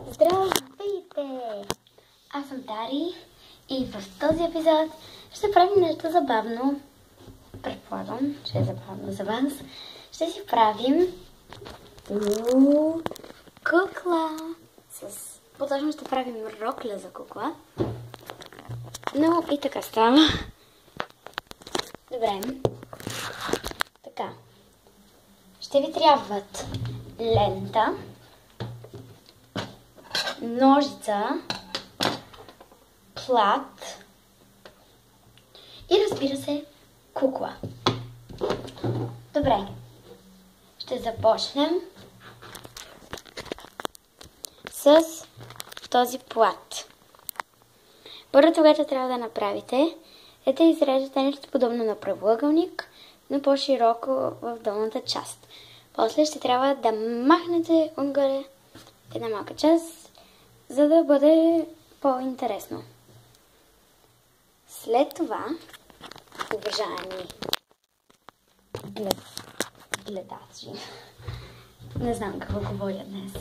Здравейте! Аз съм Дари и в този епизод ще правим нещо забавно. Предполагам, че е забавно за вас. Ще си правим кукла. По-точно ще правим рокля за кукла. Но и така става. Добре. Така. Ще ви трябват лента, ножица, плат и разбира се, кукла. Добре. Ще започнем с този плат. Първото, което трябва да направите, е да изрежете нещо подобно на правоъгълник, но по-широко в долната част. После ще трябва да махнете отгоре една малка част, за да бъде по-интересно. След това, уважаеми гледачи, не знам какво говоря днес.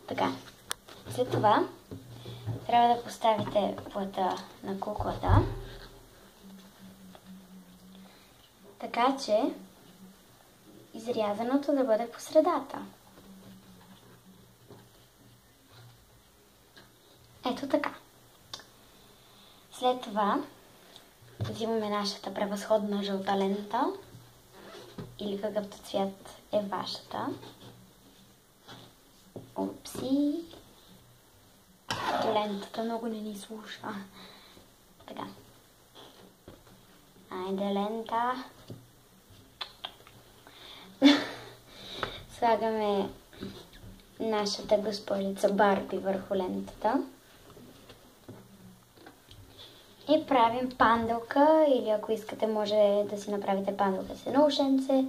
Така, след това трябва да поставите плата на куклата, така че изрязаното да бъде по средата. Ето така. След това взимаме нашата превъзходна жълта лента или какъвто цвят е вашата. Упси. Лентата много не ни слуша. Така. Айде, лента. Слагаме нашата госпожица Барби върху лентата. И правим панделка, или ако искате може да си направите панделка с едно ушенце.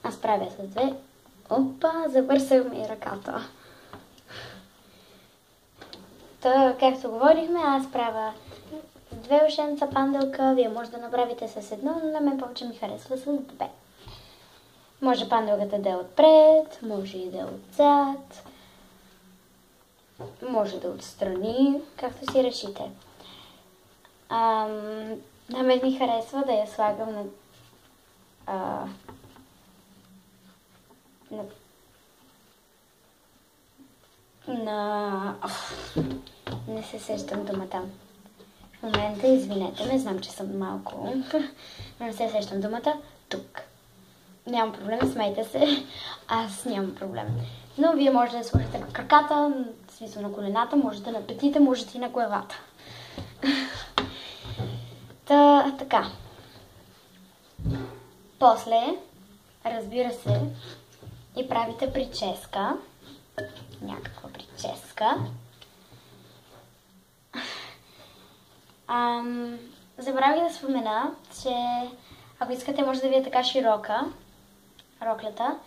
Аз правя с две. Опа, забърсах ми ръката. Та, както говорихме, аз правя с две ушенца панделка. Вие може да направите с едно, но на мен повече ми харесва с две. Може панделката да е отпред, може и да е отзад, може да е отстрани, както си решите. На мен ми харесва да я слагам не се сещам думата. В момента, извинете ме, знам, че съм малко, но не се сещам думата. Тук. Нямам проблем, смейте се. Аз нямам проблем. Но вие можете да сложите на краката, в смисъл на колената, можете на петите, можете и на главата. Така. После, разбира се, и правите прическа. Някаква прическа. Забравих да спомена, че ако искате, може да ви е така широка роклята.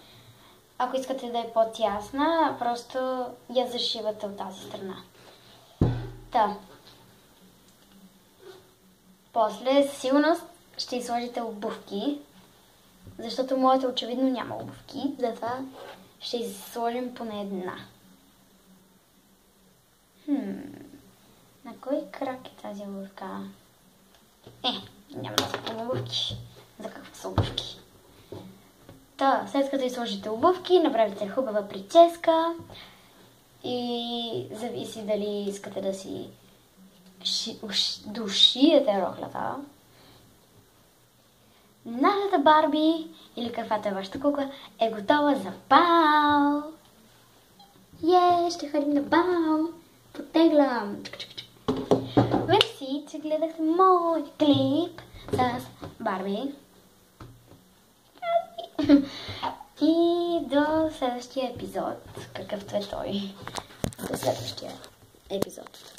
Ако искате да е по-тясна, просто я зашивате от тази страна. После, със сигурност, ще изложите обувки, защото моята очевидно няма обувки, затова ще изложим поне една. На кой крак е тази обувка? Няма да са обувки. За какво са обувки? След като изложите обувки, направите хубава прическа и зависи дали искате да си дошиете роклята. Нашата Барби, или каквато е вашата кукла, е готова за бал! Ще ходим на бал! Потеглям! Мерси, че гледахте мой клип с Барби. И до следващия епизод, какъвто е той. До следващия епизод.